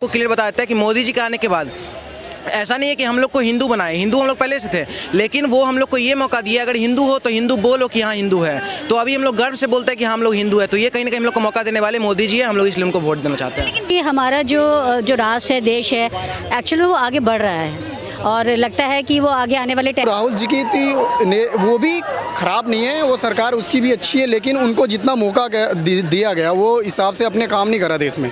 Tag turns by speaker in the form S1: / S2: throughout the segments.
S1: को क्लियर बताता है कि मोदी जी के आने के बाद ऐसा नहीं है कि हम लोग को हिंदू बनाए, हिंदू हम लोग पहले से थे, लेकिन वो हम लोग को ये मौका दिया अगर हिंदू हो तो हिंदू बोलो कि हाँ हिंदू है। तो अभी हम लोग गर्व से बोलते हैं कि हम लोग हिंदू है, तो ये कहीं ना कहीं हम लोग को मौका देने वाले मोदी जी है, हम लोग इसलिए उनको वोट देना चाहते हैं।
S2: लेकिन ये हमारा जो राष्ट्र है, देश है, एक्चुअली वो आगे बढ़ रहा है और लगता है कि वो आगे आने वाले टाइम।
S3: राहुल जी की वो भी खराब नहीं है, वो सरकार उसकी भी अच्छी है, लेकिन उनको जितना मौका दिया गया वो हिसाब से अपने काम नहीं करा देश में।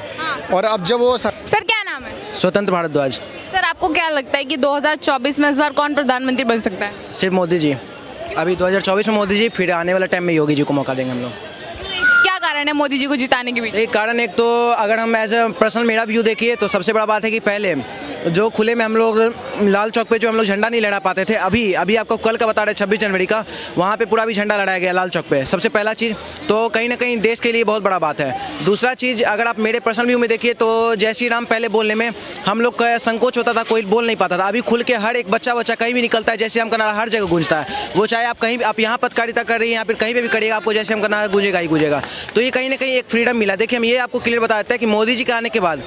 S3: और अब जब वो
S4: सर क्या नाम है?
S1: स्वतंत्र भारद्वाज।
S4: सर आपको क्या लगता है कि 2024 में इस बार कौन प्रधानमंत्री बन सकता है?
S1: सिर्फ मोदी जी। अभी 2024 में मोदी जी, फिर आने वाला टाइम में योगी जी को मौका देंगे हम लोग।
S4: क्या कारण है मोदी जी को जिताने के पीछे?
S1: एक कारण, एक तो अगर हम एज अ पर्सनल मेरा व्यू देखिए तो सबसे बड़ा बात है कि पहले जो खुले में हम लोग लाल चौक पे जो हम लोग झंडा नहीं लहरा पाते थे, अभी आपको कल का बता रहे 26 जनवरी का, वहाँ पे पूरा भी झंडा लहराया गया लाल चौक पे, सबसे पहला चीज़। तो कहीं ना कहीं देश के लिए बहुत बड़ा बात है। दूसरा चीज़, अगर आप मेरे पर्सनल व्यू में देखिए तो जय श्री राम पहले बोलने में हम लोग का संकोच होता था, कोई बोल नहीं पाता था। अभी खुल के हर एक बच्चा कहीं भी निकलता है, जय श्री राम का नारा हर जगह गूंजता है। वो चाहे आप कहीं आप यहाँ पत्रकारिता कर रही हैं या फिर कहीं पर भी करिएगा, आपको जय श्री राम का नारा गूंजेगा ही गूंजेगा। तो ये कहीं ना कहीं एक फ्रीडम मिला। देखिए हम ये आपको क्लियर बताते हैं कि मोदी जी के आने के बाद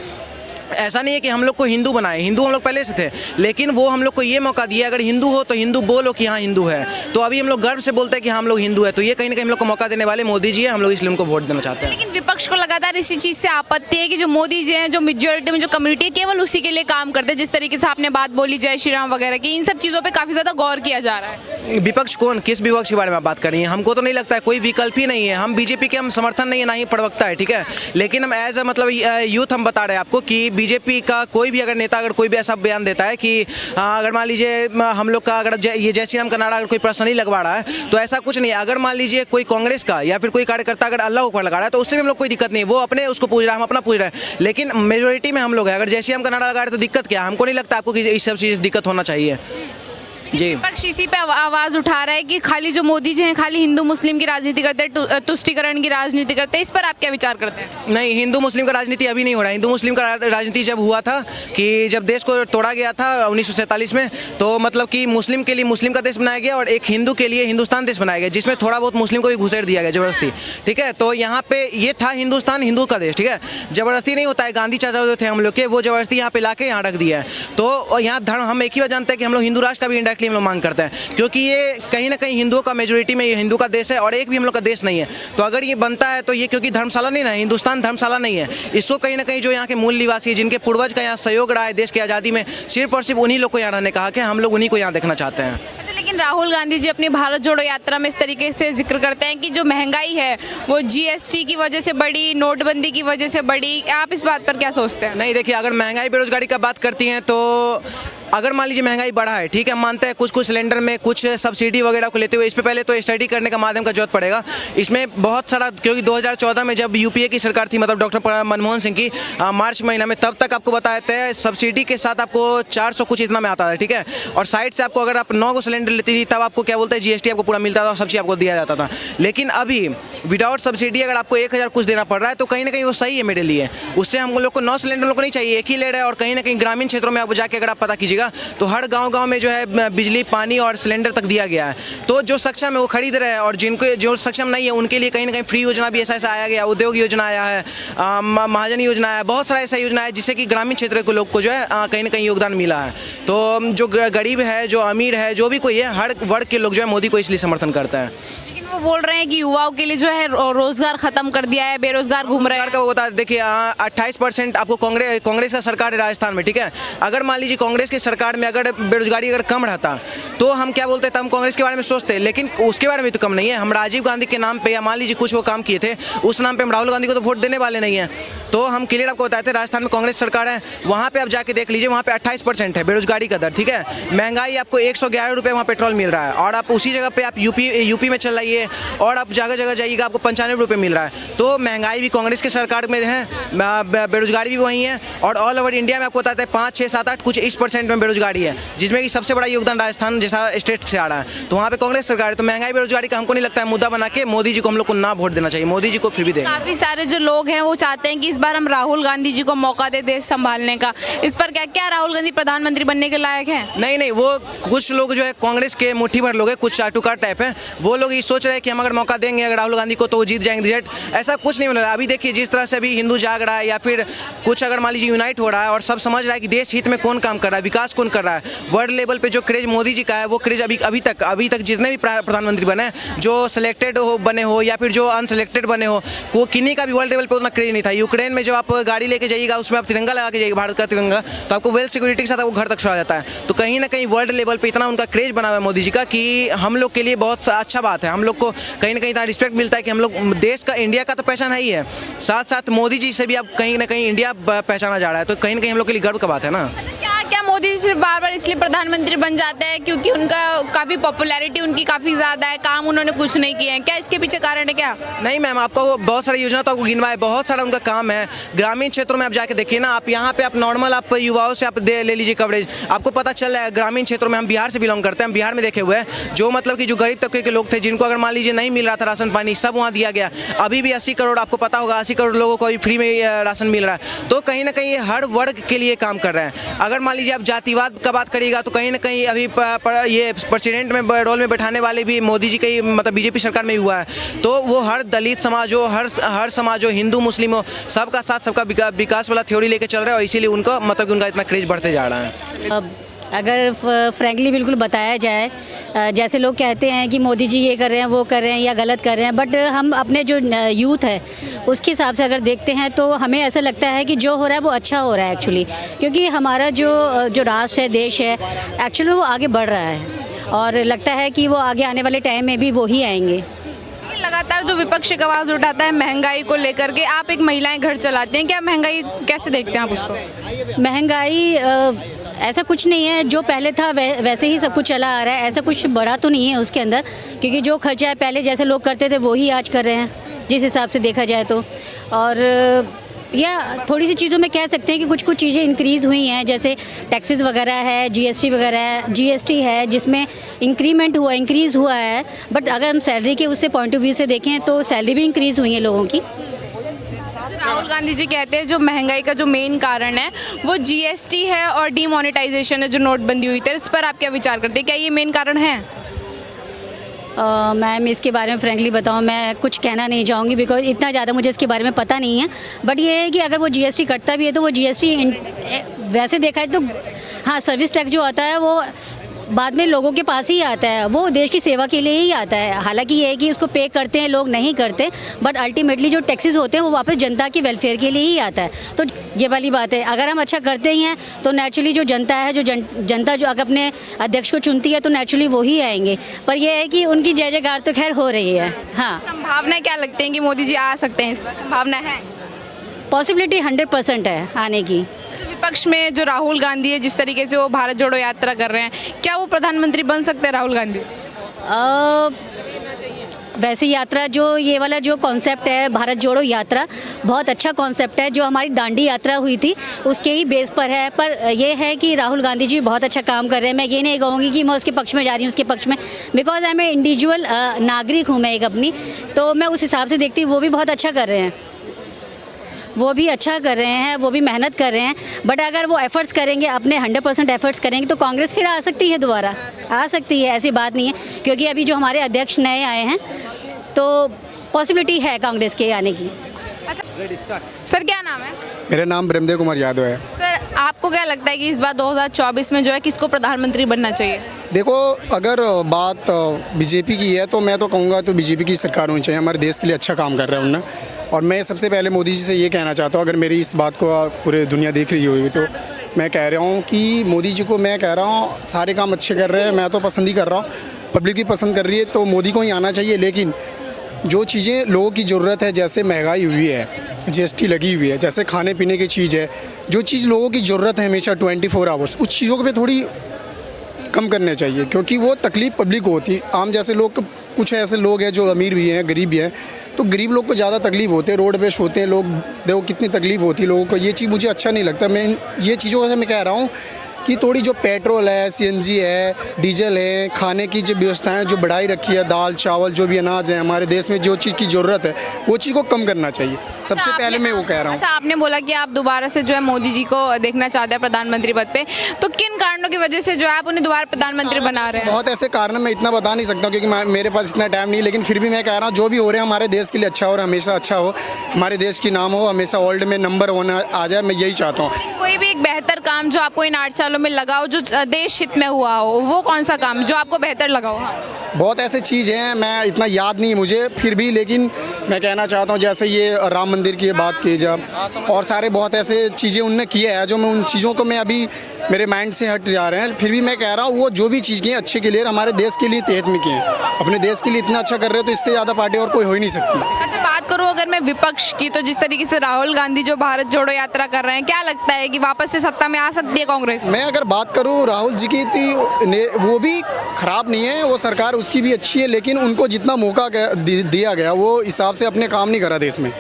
S1: ऐसा नहीं है कि हम लोग को हिंदू बनाए, हिंदू हम लोग पहले से थे, लेकिन वो हम लोग को ये मौका दिया अगर हिंदू हो तो हिंदू बोलो कि हाँ हिंदू है। तो अभी हम लोग गर्व से बोलते हैं कि हम लोग हिंदू है, तो ये कहीं ना कहीं हम लोग को मौका देने वाले मोदी जी है, हम लोग इसलिए उनको वोट देना चाहते हैं।
S4: लेकिन विपक्ष को लगातार इसी चीज़ से आपत्ति है कि जो मोदी जी हैं, जो मेजोरिटी में जो कम्युनिटी है, केवल उसी के लिए काम करते हैं। जिस तरीके से आपने बात बोली जय श्री राम वगैरह की, इन सब चीज़ों पर काफ़ी ज़्यादा गौर किया जा रहा है।
S1: विपक्ष कौन, किस विपक्ष के बारे में आप बात कर रही हैं? हमको तो नहीं लगता है, कोई विकल्प ही नहीं है। हम बीजेपी के हम समर्थन नहीं है, ना ही प्रवक्ता है, ठीक है, लेकिन हम एज मतलब यूथ हम बता रहे हैं आपको कि बीजेपी का कोई भी अगर नेता अगर कोई भी ऐसा बयान देता है कि अगर मान लीजिए हम लोग का अगर ये जय श्री राम का नारा अगर कोई पर्सनली लगवा रहा है तो ऐसा कुछ नहीं है। अगर मान लीजिए कोई कांग्रेस का या फिर कोई कार्यकर्ता अगर अल्लाह ऊपर लगा रहा है तो उससे भी हम लोग कोई दिक्कत नहीं है, वो अपने उसको पूछ रहा है, हम अपना पूछ रहे हैं। लेकिन मेजोरिटी में हम लोग हैं, अगर जय श्री राम का नारा लगा रहे तो दिक्कत क्या है? हमको नहीं लगता आपको कि इस सब चीज़ दिक्कत होना चाहिए। जी,
S4: विपक्ष इसी पे आवाज़ उठा रहा है कि खाली जो मोदी जी हैं खाली हिंदू मुस्लिम की राजनीति करते हैं, तुष्टिकरण की राजनीति करते हैं। इस पर आप क्या विचार करते हैं?
S1: नहीं, हिंदू मुस्लिम का राजनीति अभी नहीं हो रहा है। हिंदू मुस्लिम का राजनीति जब हुआ था कि जब देश को तोड़ा गया था 1947 में, तो मतलब कि मुस्लिम के लिए मुस्लिम का देश बनाया गया और एक हिंदू के लिए हिंदुस्तान देश बनाया गया, जिसमें थोड़ा बहुत मुस्लिम को भी घुसेड़ दिया गया जबरदस्ती, ठीक है। तो यहाँ पे ये था हिंदुस्तान हिंदू का देश, ठीक है, जबरदस्ती नहीं होता है। गांधी चाचा जो थे हम लोग के, वो जबरदस्ती यहाँ पे ला के यहाँ रख दिया है। तो यहाँ धर्म हम एक ही बात जानते हैं कि हम लोग हिंदू राष्ट्र का भी इंडायरेक्टली हम लोग मांग करते हैं, क्योंकि ये कहीं ना कहीं हिंदुओं का मेजोरिटी में ये हिंदू का देश है और एक भी हम लोग का देश नहीं है। तो अगर ये बनता है तो ये क्योंकि धर्मशाला नहीं ना, हिंदुस्तान धर्मशाला नहीं है, इसको कहीं ना कहीं जो यहाँ के मूल निवासी जिनके पूर्वज का यहाँ सहयोग रहा है देश की आज़ादी में, सिर्फ और सिर्फ उन्हीं लोग को यहाँ रहने कहा कि हम लोग उन्हीं को यहाँ देखना चाहते हैं।
S4: लेकिन राहुल गांधी जी अपनी भारत जोड़ो यात्रा में इस तरीके से जिक्र करते हैं कि जो महंगाई है वो जीएसटी की वजह से बढ़ी, नोटबंदी की वजह से बढ़ी। आप इस बात पर क्या सोचते हैं?
S1: नहीं, देखिए अगर महंगाई बेरोजगारी का बात करती हैं तो अगर मान लीजिए महंगाई बढ़ा है, ठीक है, हम मानते हैं कुछ सिलेंडर में कुछ सब्सिडी वगैरह को लेते हुए इस पे पहले तो स्टडी करने का माध्यम का जरूरत पड़ेगा। इसमें बहुत सारा, क्योंकि 2014 में जब यूपीए की सरकार थी, मतलब डॉक्टर मनमोहन सिंह की, मार्च महीना में, तब तक आपको बताया था सब्सिडी के साथ आपको 400 कुछ इतना में आता था, ठीक है, और साइड से आपको अगर आप 9 को सिलेंडर लेती थी तब आपको क्या बोलते हैं जीएसटी आपको पूरा मिलता था और सब चीज़ आपको दिया जाता था। लेकिन अभी विदाउट सब्सिडी अगर आपको 1000 कुछ देना पड़ रहा है तो कहीं ना कहीं वो सही है मेरे लिए। उससे हम लोग को 9 सिलेंडर लोग को नहीं चाहिए, एक ही ले रहा है। और कहीं ना कहीं ग्रामीण क्षेत्रों में आप जाके अगर आप पता कीजिएगा तो हर गांव में जो है बिजली पानी और सिलेंडर तक दिया गया है। तो जो सक्षम है वो खरीद रहे हैं और जिनको जो सक्षम नहीं है उनके लिए कहीं ना कहीं फ्री योजना भी ऐसा आया गया, उद्योग योजना आया है, महाजन योजना आया, बहुत सारा ऐसा योजना है जिससे कि ग्रामीण क्षेत्र के लोग को जो है कहीं ना कहीं योगदान मिला है। तो जो गरीब है, जो अमीर है, जो भी कोई है, हर वर्ग के लोग जो है मोदी को इसलिए समर्थन करता है।
S4: वो बोल रहे हैं कि युवाओं के लिए जो है रोजगार खत्म कर दिया है, बेरोजगार घूम रहे हैं।
S1: का वो बता देखिए 28% आपको कांग्रेस का सरकार है राजस्थान में, ठीक है। अगर मान लीजिए कांग्रेस की सरकार में अगर बेरोजगारी अगर कम रहता तो हम क्या बोलते थे, हम कांग्रेस के बारे में सोचते, लेकिन उसके बारे में तो कम नहीं है। हम राजीव गांधी के नाम पे या मान लीजिए कुछ वो काम किए थे, उस नाम पे हम राहुल गांधी को तो वोट देने वाले नहीं हैं। तो हम क्लियर आपको बताते हैं, राजस्थान में कांग्रेस सरकार है, वहाँ पे आप जाके देख लीजिए, वहाँ पे 28% है बेरोजगारी का दर, ठीक है। महंगाई आपको 111 रुपये वहाँ पेट्रोल मिल रहा है और आप उसी जगह पे आप यूपी में चल रही है और आप जगह जगह जाइएगा आपको 95 रुपये मिल रहा है। तो महंगाई भी कांग्रेस की सरकार में है, बेरोजगारी भी वही है और ऑल ओवर इंडिया में आपको बताते हैं 5, 6, 7, 8 कुछ इस % में बेरोजगारी है, जिसमें कि सबसे बड़ा योगदान राजस्थान जैसा स्टेट से आ रहा है। तो वहाँ पे कांग्रेस सरकार है। तो महंगाई बेरोजगारी का हमको नहीं लगता है मुद्दा बना के मोदी जी को हम लोग को ना वोट देना चाहिए, मोदी जी को फिर भी दें।
S4: काफी सारे जो लोग हैं वो चाहते हैं कि इस बार हम राहुल गांधी जी को मौका दे देश संभालने का। इस पर क्या राहुल गांधी प्रधानमंत्री बनने के लायक हैं?
S1: नहीं, वो कुछ लोग जो है कांग्रेस के मुट्ठी भर लोग हैं, कुछ चाटुकार टाइप है, वो लोग ये सोच रहे हैं कि हम अगर मौका देंगे अगर राहुल गांधी को तो वो जीत जाएंगे रिजल्ट, ऐसा कुछ नहीं होने वाला। अभी देखिए जिस तरह से अभी हिंदू जाग रहा है या फिर कुछ अगर मान लीजिए यूनाइट हो रहा है और सब समझ रहा है कि देश हित में कौन काम कर रहा है, विकास कौन कर रहा है, वर्ल्ड लेवल पे जो क्रेज मोदी जी का है वो क्रेज अभी तक जितने भी प्रधानमंत्री बने, जो सिलेक्टेड बने हो या फिर जो अनसिलेक्टेड बने हो, वो किन्हीं का भी वर्ल्ड लेवल पे उतना क्रेज नहीं था। यूक्रेन में जब आप गाड़ी लेके जाइएगा उसमें आप तिरंगा लगा के जाइएगा, भारत का तिरंगा, तो आपको वेल सिक्योरिटी के साथ आपको घर तक छोड़ा जाता है। तो कहीं ना कहीं वर्ल्ड लेवल पे इतना उनका क्रेज बना हुआ है मोदी जी का कि हम लोग के लिए बहुत अच्छा बात है। हम लोग को कहीं ना कहीं इतना रिस्पेक्ट मिलता है कि हम लोग देश का, इंडिया का तो पहचान है ही है, साथ साथ मोदी जी से भी अब कहीं ना कहीं इंडिया पहचाना जा रहा है। तो कहीं ना कहीं हम लोग के लिए गर्व का बात है ना।
S4: क्या मोदी जी सिर्फ बार बार इसलिए प्रधानमंत्री बन जाते हैं क्योंकि उनका काफ़ी पॉपुलैरिटी उनकी काफ़ी ज़्यादा है, काम उन्होंने कुछ नहीं किए हैं, क्या इसके पीछे कारण है क्या?
S1: नहीं मैम, आपको बहुत सारी योजना तो आपको गिनवाए, बहुत सारा उनका काम है। ग्रामीण क्षेत्रों में आप जाके देखिए ना, आप यहाँ पे आप नॉर्मल आप युवाओं से आप ले लीजिए कवरेज, आपको पता चल रहा है। ग्रामीण क्षेत्रों में हम बिहार से बिलोंग करते हैं, हम बिहार में देखे हुए हैं जो मतलब कि जो गरीब तबके के लोग थे जिनको अगर मान लीजिए नहीं मिल रहा था राशन पानी, सब वहाँ दिया गया। अभी भी 80 करोड़ आपको पता होगा, 80 करोड़ लोगों को अभी फ्री में राशन मिल रहा है। तो कहीं ना कहीं ये हर वर्ग के लिए काम कर रहे हैं। अगर मान लीजिए आप जातिवाद का बात करिएगा तो कहीं ना कहीं अभी ये प्रेसिडेंट में रोल में बैठाने वाले भी मोदी जी के मतलब बीजेपी सरकार में ही हुआ है। तो वो हर दलित समाज हो, हर समाज हो, हिंदू मुस्लिम हो, सबका साथ सबका विकास वाला थ्योरी लेके चल रहा है और इसीलिए उनको मतलब कि उनका इतना क्रेज बढ़ते जा रहा है।
S2: अब अगर फ्रैंकली बिल्कुल बताया जाए, जैसे लोग कहते हैं कि मोदी जी ये कर रहे हैं, वो कर रहे हैं या गलत कर रहे हैं, बट हम अपने जो यूथ है उसके हिसाब से अगर देखते हैं तो हमें ऐसा लगता है कि जो हो रहा है वो अच्छा हो रहा है एक्चुअली, क्योंकि हमारा जो राष्ट्र है, देश है, एक्चुअली वो आगे बढ़ रहा है और लगता है कि वो आगे आने वाले टाइम में भी वो ही आएंगे।
S4: लगातार जो विपक्ष की आवाज़ उठाता है महंगाई को लेकर के, आप एक महिलाएं घर चलाते हैं, क्या महंगाई कैसे देखते हैं आप उसको?
S2: महंगाई ऐसा कुछ नहीं है, जो पहले था वैसे ही सब कुछ चला आ रहा है, ऐसा कुछ बड़ा तो नहीं है उसके अंदर, क्योंकि जो खर्चा है पहले जैसे लोग करते थे वो ही आज कर रहे हैं जिस हिसाब से देखा जाए तो। और या थोड़ी सी चीज़ों में कह सकते हैं कि कुछ चीज़ें इंक्रीज़ हुई हैं, जैसे टैक्सेस वगैरह है, जीएसटी वगैरह है, जीएसटी है जिसमें इंक्रीज़ हुआ है। बट अगर हम सैलरी के उससे पॉइंट ऑफ व्यू से देखें तो सैलरी भी इंक्रीज़ हुई है लोगों की।
S4: राहुल गांधी जी कहते हैं जो महंगाई का जो मेन कारण है वो जीएसटी है और डीमोनेटाइजेशन है, जो नोटबंदी हुई थी। इस पर आप क्या विचार करते हैं, क्या ये मेन कारण है?
S2: मैम इसके बारे में फ्रेंकली बताऊं, मैं कुछ कहना नहीं चाहूँगी बिकॉज इतना ज़्यादा मुझे इसके बारे में पता नहीं है। बट ये है कि अगर वो जीएसटी कटता भी है तो वो जीएसटी वैसे देखा है तो हाँ, सर्विस टैक्स जो आता है वो बाद में लोगों के पास ही आता है, वो देश की सेवा के लिए ही आता है। हालांकि ये है कि उसको पे करते हैं लोग, नहीं करते, बट अल्टीमेटली जो टैक्सेस होते हैं वो वापस जनता के वेलफेयर के लिए ही आता है। तो ये वाली बात है, अगर हम अच्छा करते ही हैं तो नेचुरली जो जनता है, जो जनता जो अगर अपने अध्यक्ष को चुनती है तो नेचुरली वो ही आएंगे। पर यह है कि उनकी जय जयकार तो खैर हो रही है। हाँ,
S4: संभावनाएं क्या लगती हैं कि मोदी जी आ सकते हैं? इस पर संभावना है?
S2: पॉसिबिलिटी 100% है आने की।
S4: विपक्ष में जो राहुल गांधी है, जिस तरीके से वो भारत जोड़ो यात्रा कर रहे हैं, क्या वो प्रधानमंत्री बन सकते हैं राहुल गांधी?
S2: वैसे यात्रा जो ये वाला जो कॉन्सेप्ट है भारत जोड़ो यात्रा बहुत अच्छा कॉन्सेप्ट है, जो हमारी दांडी यात्रा हुई थी उसके ही बेस पर है। पर यह है कि राहुल गांधी जी बहुत अच्छा काम कर रहे हैं। मैं ये नहीं कहूँगी कि मैं उसके पक्ष में जा रही हूँ, उसके पक्ष में, because I am a individual नागरिक हूँ मैं एक अपनी, तो मैं उस हिसाब से देखती हूँ वो भी बहुत अच्छा कर रहे हैं, वो भी अच्छा कर रहे हैं, वो भी मेहनत कर रहे हैं। बट अगर वो एफर्ट्स करेंगे, अपने 100% एफर्ट्स करेंगे तो कांग्रेस फिर आ सकती है, दोबारा आ सकती है, ऐसी बात नहीं है। क्योंकि अभी जो हमारे अध्यक्ष नए आए हैं तो पॉसिबिलिटी है कांग्रेस के आने की।
S4: अच्छा सर, क्या नाम है?
S3: मेरा नाम ब्रह्मदेव कुमार यादव है।
S4: सर, आपको क्या लगता है कि इस बार 2024 में जो है किसको प्रधानमंत्री बनना चाहिए?
S3: देखो, अगर बात बीजेपी की है तो मैं तो कहूँगा तो बीजेपी की सरकार होनी चाहिए, हमारे देश के लिए अच्छा काम कर रहा है उन्होंने। और मैं सबसे पहले मोदी जी से ये कहना चाहता हूँ, अगर मेरी इस बात को पूरे दुनिया देख रही होगी तो मैं कह रहा हूँ कि मोदी जी को मैं कह रहा हूँ सारे काम अच्छे कर रहे हैं, मैं तो पसंद ही कर रहा हूँ, पब्लिक भी पसंद कर रही है, तो मोदी को ही आना चाहिए। लेकिन जो चीज़ें लोगों की ज़रूरत है, जैसे महंगाई हुई है, जीएसटी लगी हुई है, जैसे खाने पीने की चीज़ है, जो चीज़ लोगों की ज़रूरत है हमेशा 24 आवर्स, उस चीज़ों पे थोड़ी कम करने चाहिए, क्योंकि वो तकलीफ़ पब्लिक को होती है। आम जैसे लोग, कुछ ऐसे लोग हैं जो अमीर भी हैं, गरीब भी हैं, तो गरीब लोग को ज़्यादा तकलीफ होती है, रोड पे सोते हैं लोग, देखो कितनी तकलीफ होती है लोगों को। ये चीज़ मुझे अच्छा नहीं लगता। मैं ये चीज़ों से मैं कह रहा हूँ कि थोड़ी जो पेट्रोल है, सीएनजी है, डीजल है, खाने की जो व्यवस्थाएं जो बढ़ाई रखी है, दाल चावल जो भी अनाज है हमारे देश में जो चीज़ की ज़रूरत है वो चीज़ को कम करना चाहिए। सबसे पहले मैं वो कह रहा हूँ।
S4: अच्छा, आपने बोला कि आप दोबारा से जो है मोदी जी को देखना चाहते हैं प्रधानमंत्री पद पे, तो किन कारणों की वजह से जो है आप उन्हें दोबारा प्रधानमंत्री बना रहे हैं?
S3: बहुत ऐसे कारण मैं इतना बता नहीं सकता हूँ क्योंकि मेरे पास इतना टाइम नहीं, लेकिन फिर भी मैं कह रहा हूँ जो भी हो रहा है हमारे देश के लिए अच्छा हो और हमेशा अच्छा हो, हमारे देश की नाम हो, हमेशा वर्ल्ड में नंबर होना आ जाए, मैं यही चाहता हूँ।
S4: कोई भी एक बेहतर काम जो आपको इन 8 सालों में लगा हो, जो देश हित में हुआ हो, वो कौन सा काम जो आपको बेहतर लगा हो?
S3: बहुत ऐसे चीज़ हैं, मैं इतना याद नहीं मुझे फिर भी, लेकिन मैं कहना चाहता हूँ जैसे ये राम मंदिर की बात की जब, और सारे बहुत ऐसे चीज़ें उनने किए हैं जो मैं उन चीज़ों को मैं अभी मेरे माइंड से हट जा रहे हैं, फिर भी मैं कह रहा हूँ वो जो भी चीज़ की है अच्छे के लिए, हमारे देश के लिए तेहत में किए हैं, अपने देश के लिए इतना अच्छा कर रहे हैं तो इससे ज़्यादा पार्टी और कोई हो ही नहीं सकती।
S4: अच्छा, बात करूं अगर मैं विपक्ष की, तो जिस तरीके से राहुल गांधी जो भारत जोड़ो यात्रा कर रहे हैं, क्या लगता है कि वापस से सत्ता में आ सकती है कांग्रेस?
S3: मैं अगर बात करूं राहुल जी की तो वो भी ख़राब नहीं है, वो सरकार उसकी भी अच्छी है, लेकिन उनको जितना मौका दिया गया वो हिसाब से अपने काम नहीं करा देश में।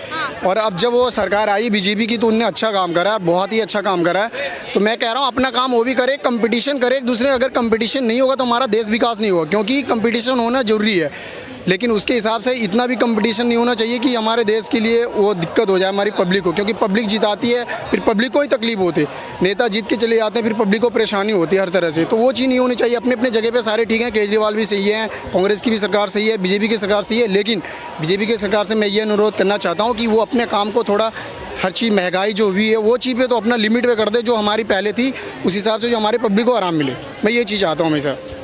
S3: और अब जब वो सरकार आई बीजेपी की तो उनने अच्छा काम करा, बहुत ही अच्छा काम करा है। तो मैं कह रहा हूँ अपना काम वो भी करे, कंपटीशन करे एक दूसरे। अगर कंपटीशन नहीं होगा तो हमारा देश विकास नहीं होगा, क्योंकि कंपटीशन होना जरूरी है, लेकिन उसके हिसाब से इतना भी कंपटीशन नहीं होना चाहिए कि हमारे देश के लिए वो दिक्कत हो जाए हमारी पब्लिक को, क्योंकि पब्लिक जिताती है फिर पब्लिक को ही तकलीफ होती है, नेता जीत के चले जाते हैं फिर पब्लिक को परेशानी होती है हर तरह से। तो वो चीज़ नहीं होनी चाहिए। अपने अपने जगह पे सारे ठीक हैं, केजरीवाल भी सही है, कांग्रेस की भी सरकार सही है, बीजेपी की सरकार सही है, लेकिन बीजेपी की सरकार से मैं ये अनुरोध करना चाहता हूँ कि वो अपने काम को थोड़ा, हर चीज़ महंगाई जो हुई है वो चीज़ पे तो अपना लिमिट पे कर दे, जो हमारी पहले थी उस हिसाब से जो हमारे पब्लिक को आराम मिले। मैं ये चीज़ चाहता हूँ हमेशा।
S4: अच्छा,